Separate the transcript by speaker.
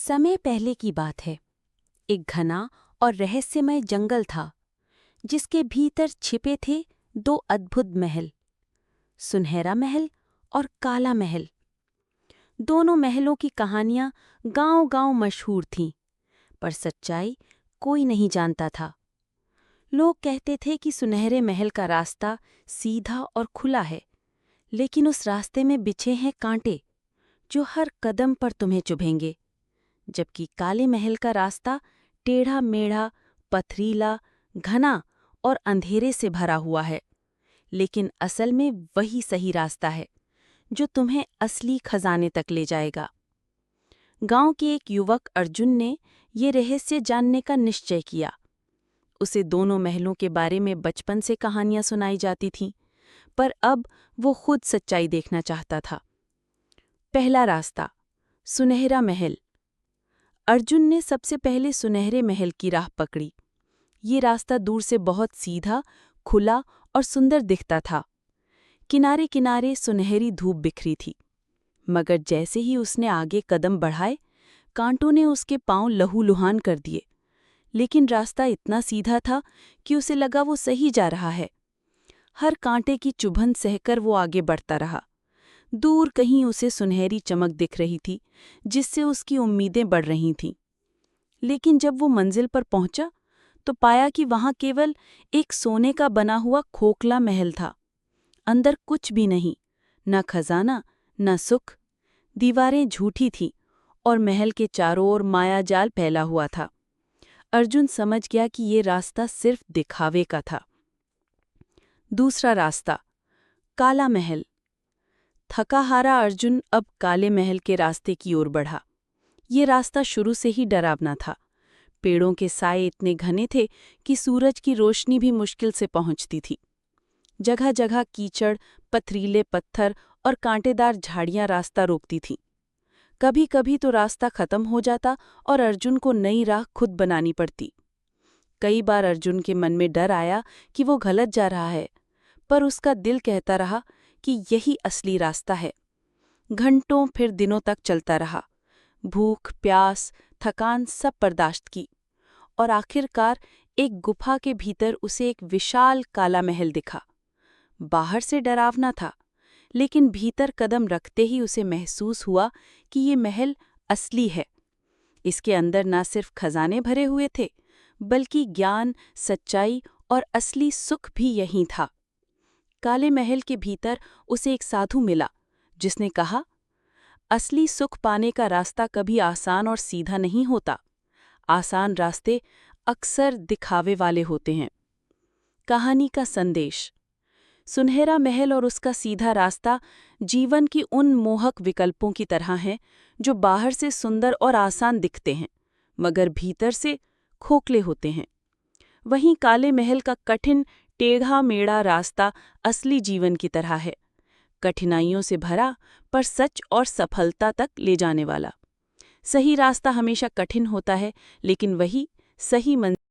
Speaker 1: समय पहले की बात है। एक घना और रहस्यमय जंगल था जिसके भीतर छिपे थे दो अद्भुत महल, सुनहरा महल और काला महल। दोनों महलों की कहानियां गांव-गांव मशहूर थीं, पर सच्चाई कोई नहीं जानता था। लोग कहते थे कि सुनहरे महल का रास्ता सीधा और खुला है, लेकिन उस रास्ते में बिछे हैं कांटे जो हर कदम पर तुम्हें चुभेंगे। जबकि काले महल का रास्ता टेढ़ा मेढ़ा, पथरीला, घना और अंधेरे से भरा हुआ है, लेकिन असल में वही सही रास्ता है जो तुम्हें असली खजाने तक ले जाएगा। गांव के एक युवक अर्जुन ने ये रहस्य जानने का निश्चय किया। उसे दोनों महलों के बारे में बचपन से कहानियां सुनाई जाती थीं, पर अब वो खुद सच्चाई देखना चाहता था। पहला रास्ता, सुनहरा महल। अर्जुन ने सबसे पहले सुनहरे महल की राह पकड़ी। ये रास्ता दूर से बहुत सीधा, खुला और सुंदर दिखता था। किनारे किनारे सुनहरी धूप बिखरी थी, मगर जैसे ही उसने आगे कदम बढ़ाए, कांटों ने उसके पांव लहूलुहान कर दिए। लेकिन रास्ता इतना सीधा था कि उसे लगा वो सही जा रहा है। हर कांटे की चुभन सहकर वो आगे बढ़ता रहा। दूर कहीं उसे सुनहरी चमक दिख रही थी, जिससे उसकी उम्मीदें बढ़ रही थीं। लेकिन जब वो मंजिल पर पहुंचा, तो पाया कि वहां केवल एक सोने का बना हुआ खोखला महल था। अंदर कुछ भी नहीं, न खजाना, न सुख। दीवारें झूठी थीं और महल के चारों ओर मायाजाल फैला हुआ था। अर्जुन समझ गया कि ये रास्ता सिर्फ दिखावे का था। दूसरा रास्ता, काला महल। थका हारा अर्जुन अब काले महल के रास्ते की ओर बढ़ा। ये रास्ता शुरू से ही डरावना था। पेड़ों के साए इतने घने थे कि सूरज की रोशनी भी मुश्किल से पहुंचती थी। जगह जगह कीचड़, पथरीले पत्थर और कांटेदार झाड़ियां रास्ता रोकती थीं। कभी कभी तो रास्ता खत्म हो जाता और अर्जुन को नई राह खुद बनानी पड़ती। कई बार अर्जुन के मन में डर आया कि वो गलत जा रहा है, पर उसका दिल कहता रहा कि यही असली रास्ता है। घंटों फिर दिनों तक चलता रहा। भूख, प्यास, थकान सब बर्दाश्त की, और आखिरकार एक गुफा के भीतर उसे एक विशाल काला महल दिखा। बाहर से डरावना था, लेकिन भीतर कदम रखते ही उसे महसूस हुआ कि ये महल असली है। इसके अंदर न सिर्फ खजाने भरे हुए थे, बल्कि ज्ञान, सच्चाई और असली सुख भी यहीं था। काले महल के भीतर उसे एक साधु मिला, जिसने कहा, असली सुख पाने का रास्ता कभी आसान और सीधा नहीं होता। आसान रास्ते अक्सर दिखावे वाले होते हैं। कहानी का संदेश: सुनहरा महल और उसका सीधा रास्ता जीवन की उन मोहक विकल्पों की तरह हैं जो बाहर से सुंदर और आसान दिखते हैं, मगर भीतर से खोखले होते हैं। वहीं काले महल का कठिन, टेढ़ा मेढ़ा रास्ता असली जीवन की तरह है, कठिनाइयों से भरा पर सच और सफलता तक ले जाने वाला। सही रास्ता हमेशा कठिन होता है, लेकिन वही सही मंजिल